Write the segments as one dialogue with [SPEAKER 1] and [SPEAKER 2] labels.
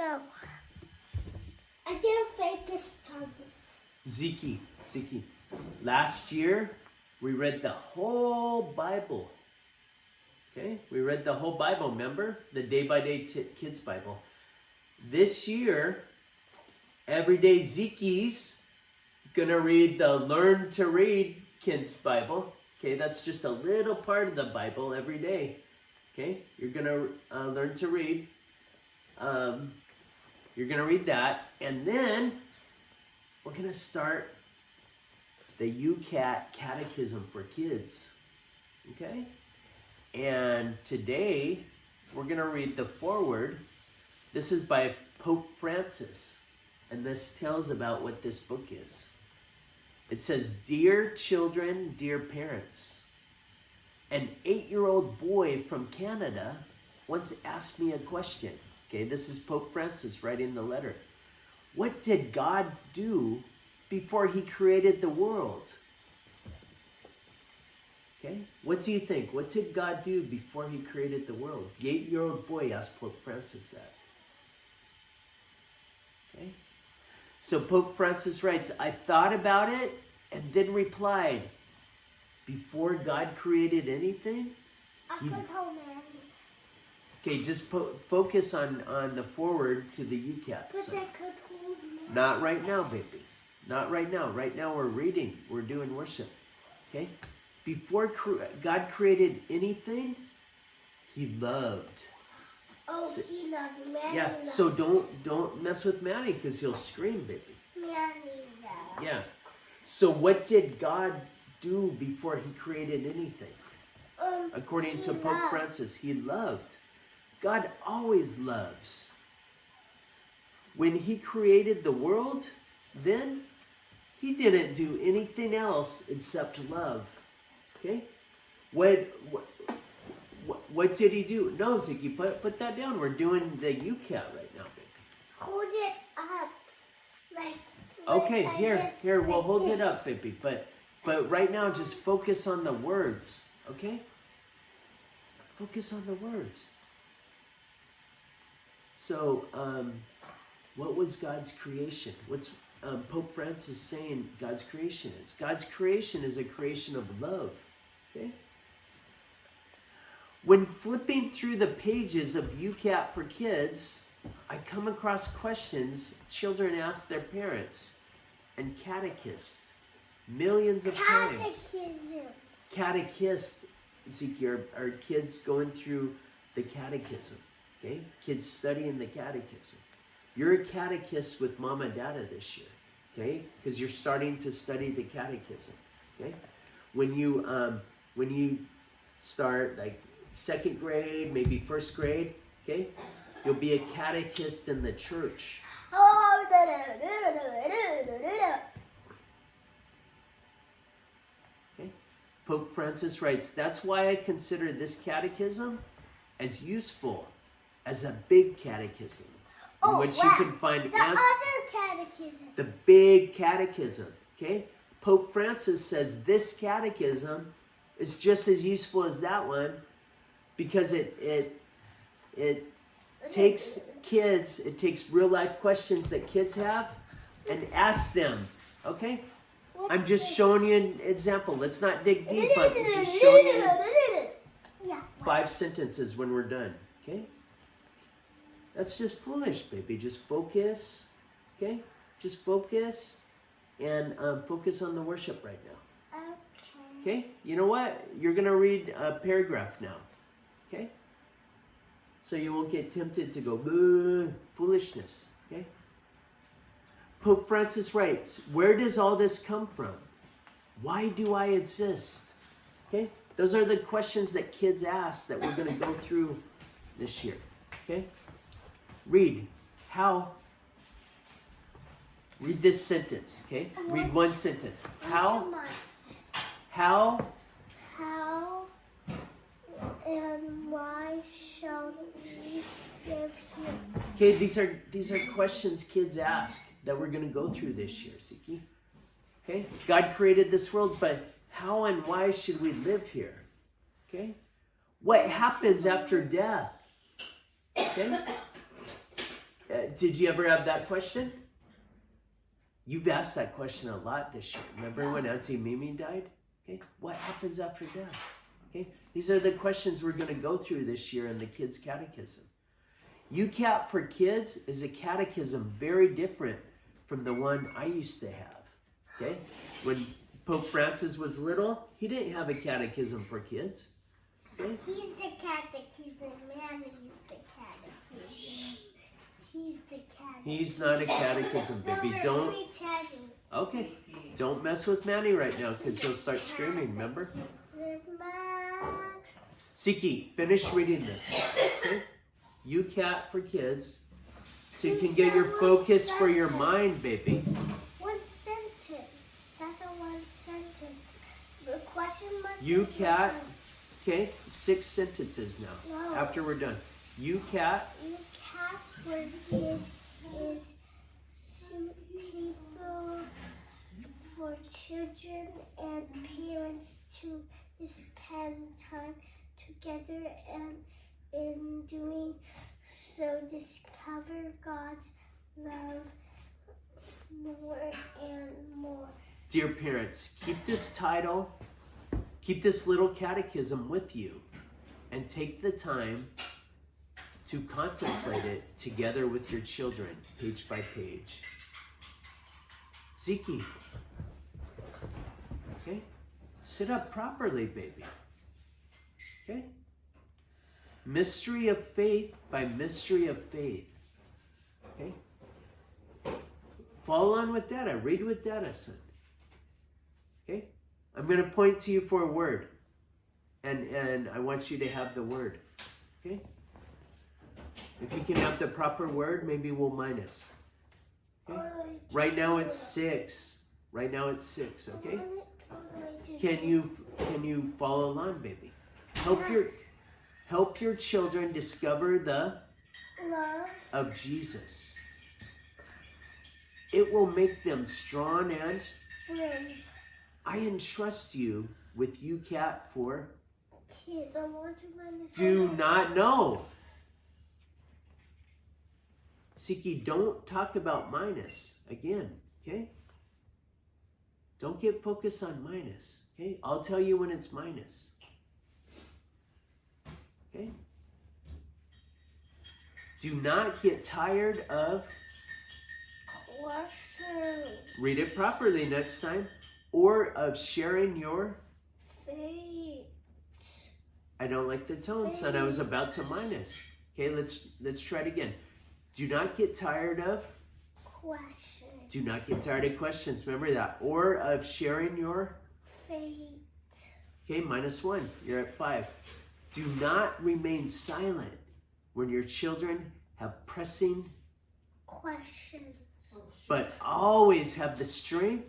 [SPEAKER 1] Go. I did fake this target.
[SPEAKER 2] Ziki. Last year, we read the whole Bible. Okay? We read the whole Bible, remember? The day-by-day kids Bible. This year, everyday Ziki's gonna read the Learn to Read kids Bible. Okay, that's just a little part of the Bible every day. Okay, you're gonna learn to read. You're gonna read that, and then we're gonna start the YOUCAT Catechism for kids. Okay, and today we're gonna read the foreword. This is by Pope Francis, and this tells about what this book is. It says, "Dear children, dear parents, an 8-year-old boy from Canada once asked me a question." Okay, this is Pope Francis writing the letter. "What did God do before he created the world?" Okay, what do you think? What did God do before he created the world? The 8-year-old boy asked Pope Francis that. Okay, so Pope Francis writes, "I thought about it and then replied, before God created anything." Okay, just focus on the forward to the YOUCAT. Not right now, baby. Not right now. Right now we're reading. We're doing worship. Okay? Before God created anything, he loved.
[SPEAKER 1] Oh, he loved Manny.
[SPEAKER 2] Yeah, so don't mess with Manny because he'll scream, baby.
[SPEAKER 1] Manny loves.
[SPEAKER 2] Yeah. So what did God do before he created anything? According to Pope Francis, he loved. God always loves. When he created the world, then he didn't do anything else except love. Okay? What did he do? No, Ziggy, put that down. We're doing the YOUCAT right now, baby.
[SPEAKER 1] Hold it up.
[SPEAKER 2] Okay, here, we'll hold it up, baby. But right now, just focus on the words, okay? Focus on the words. So, what was God's creation? What's Pope Francis saying God's creation is? God's creation is a creation of love, okay? When flipping through the pages of YOUCAT for Kids, I come across questions children ask their parents and catechists millions of times. Catechist, Zeke, are kids going through the catechism. Okay? Kids studying the catechism. You're a catechist with Mama and Dada this year. Okay? Because you're starting to study the catechism. Okay? When you start like 2nd grade, maybe 1st grade, okay? You'll be a catechist in the church. Okay? Pope Francis writes, "That's why I consider this catechism as useful as a big catechism, in which you can find
[SPEAKER 1] the
[SPEAKER 2] answers."
[SPEAKER 1] other catechism.
[SPEAKER 2] The big catechism, okay? Pope Francis says this catechism is just as useful as that one because it takes kids, it takes real life questions that kids have and asks them, okay? I'm just showing you an example. Let's not dig deep, but I'm just showing you 5 sentences when we're done, okay? That's just foolish, baby. Just focus, okay? Just focus and focus on the worship right now. Okay? You know what? You're going to read a paragraph now, okay? So you won't get tempted to go, foolishness, okay? Pope Francis writes, "Where does all this come from? Why do I exist?" Okay? Those are the questions that kids ask that we're going to go through this year, okay? Read. How? Read this sentence, okay? Read one sentence. How
[SPEAKER 1] and why shall we live here?
[SPEAKER 2] Okay, these are questions kids ask that we're going to go through this year, Siki. Okay? God created this world, but how and why should we live here? Okay? What happens after death? Okay? Did you ever have that question? You've asked that question a lot this year. Remember when Auntie Mimi died? Okay, what happens after death? Okay, these are the questions we're going to go through this year in the Kids Catechism. YOUCAT for Kids is a catechism very different from the one I used to have. Okay, when Pope Francis was little, he didn't have a catechism for kids. Okay?
[SPEAKER 1] He's the catechism. Mammy's the catechism. He's the catechism.
[SPEAKER 2] He's not a catechism, baby. Don't. Okay. Don't mess with Manny right now because he'll start screaming, remember? Siki, finish reading this. Okay? YOUCAT for Kids. So you can get your focus for your mind, baby.
[SPEAKER 1] One sentence. That's a one sentence. The question mark.
[SPEAKER 2] YOUCAT. Okay, 6 sentences now.
[SPEAKER 1] No.
[SPEAKER 2] After we're done. YOUCAT.
[SPEAKER 1] YOUCAT for Kids is suitable for children and parents to spend time together, and in doing so discover God's love more and more.
[SPEAKER 2] Dear parents, keep this title, keep this little catechism with you, and take the time to contemplate it together with your children, page by page. Ziki, okay? Sit up properly, baby. Okay? Mystery of faith by mystery of faith. Okay? Follow on with Dada. Read with Dada, son. Okay? I'm going to point to you for a word. And I want you to have the word. Okay? If you can have the proper word, maybe we'll minus. Okay? Right now it's 6. Right now it's 6, okay? Can you follow along, baby? Help your children discover the
[SPEAKER 1] Love
[SPEAKER 2] of Jesus. It will make them strong and
[SPEAKER 1] brave.
[SPEAKER 2] I entrust you with YOUCAT for
[SPEAKER 1] Kids. I want to learn this.
[SPEAKER 2] do not know. Siki, don't talk about minus again, okay? Don't get focused on minus, okay? I'll tell you when it's minus. Okay? Do not get tired of,
[SPEAKER 1] Question.
[SPEAKER 2] read it properly next time, or of sharing your,
[SPEAKER 1] Faith.
[SPEAKER 2] I don't like the tone, son. I was about to minus. Okay, let's try it again. Do not get tired of,
[SPEAKER 1] Question.
[SPEAKER 2] do not get tired of questions. Remember that. Or of sharing your,
[SPEAKER 1] Faith.
[SPEAKER 2] okay, -1. You're at 5. Do not remain silent when your children have pressing,
[SPEAKER 1] Questions.
[SPEAKER 2] but always have the strength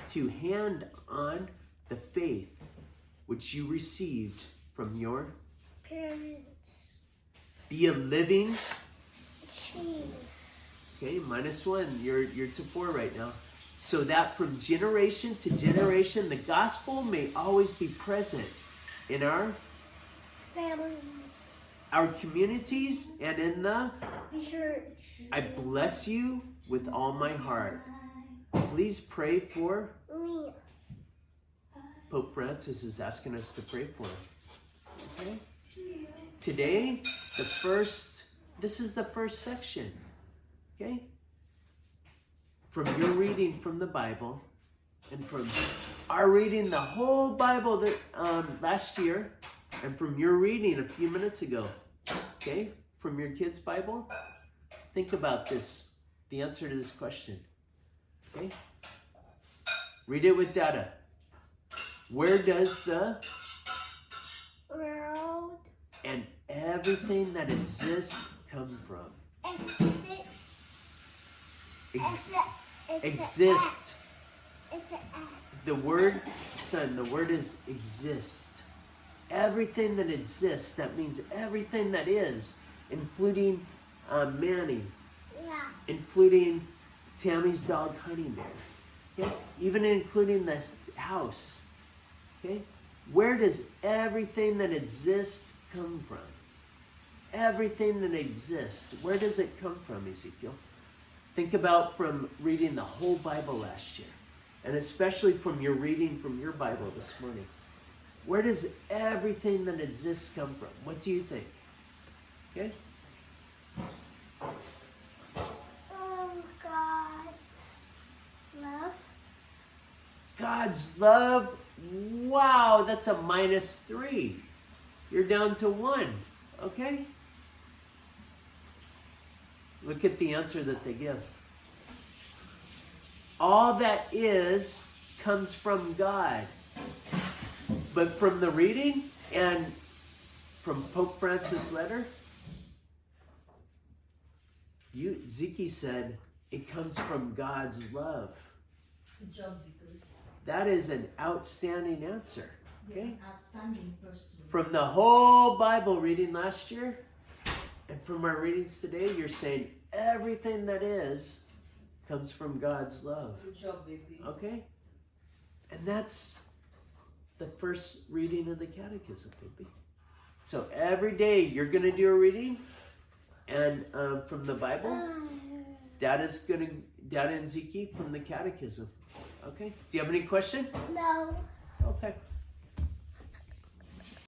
[SPEAKER 2] to hand on the faith which you received from your
[SPEAKER 1] Parents.
[SPEAKER 2] be a living,
[SPEAKER 1] Change.
[SPEAKER 2] okay, -1. You're to 4 right now. So that from generation to generation the gospel may always be present in our
[SPEAKER 1] Families.
[SPEAKER 2] our communities and in the
[SPEAKER 1] Church.
[SPEAKER 2] I bless you with all my heart. Please pray for
[SPEAKER 1] Me.
[SPEAKER 2] Pope Francis is asking us to pray for him. Okay? Today, this is the first section. Okay? From your reading from the Bible and from our reading the whole Bible that last year and from your reading a few minutes ago. Okay? From your kids' Bible. Think about this, the answer to this question. Okay? Read it with Dada. Where does the
[SPEAKER 1] World.
[SPEAKER 2] and everything that exists come from? Exist.
[SPEAKER 1] It's an X.
[SPEAKER 2] The word, son, the word is exist. Everything that exists, that means everything that is, including Manny,
[SPEAKER 1] Yeah.
[SPEAKER 2] including Tammy's dog Honey Bear, okay? Even including this house, okay? Where does everything that exists come from? everything that exists, where does it come from, Ezekiel? Think about from reading the whole Bible last year, and especially from your reading from your Bible this morning. Where does everything that exists come from? What do you think? Okay?
[SPEAKER 1] God's love.
[SPEAKER 2] God's love. Wow, that's a -3. You're down to 1. Okay? Look at the answer that they give. All that is comes from God. But from the reading and from Pope Francis' letter, Ziki said it comes from God's love.
[SPEAKER 3] Good job, Zikos.
[SPEAKER 2] That is an outstanding answer. Okay?
[SPEAKER 3] You're an outstanding person.
[SPEAKER 2] From the whole Bible reading last year and from our readings today, you're saying everything that is comes from God's love.
[SPEAKER 3] Good job, baby.
[SPEAKER 2] Okay? And that's the first reading of the Catechism, baby. So every day you're going to do a reading and from the Bible. Dad and Ziki from the Catechism. Okay? Do you have any question?
[SPEAKER 1] No.
[SPEAKER 2] Okay.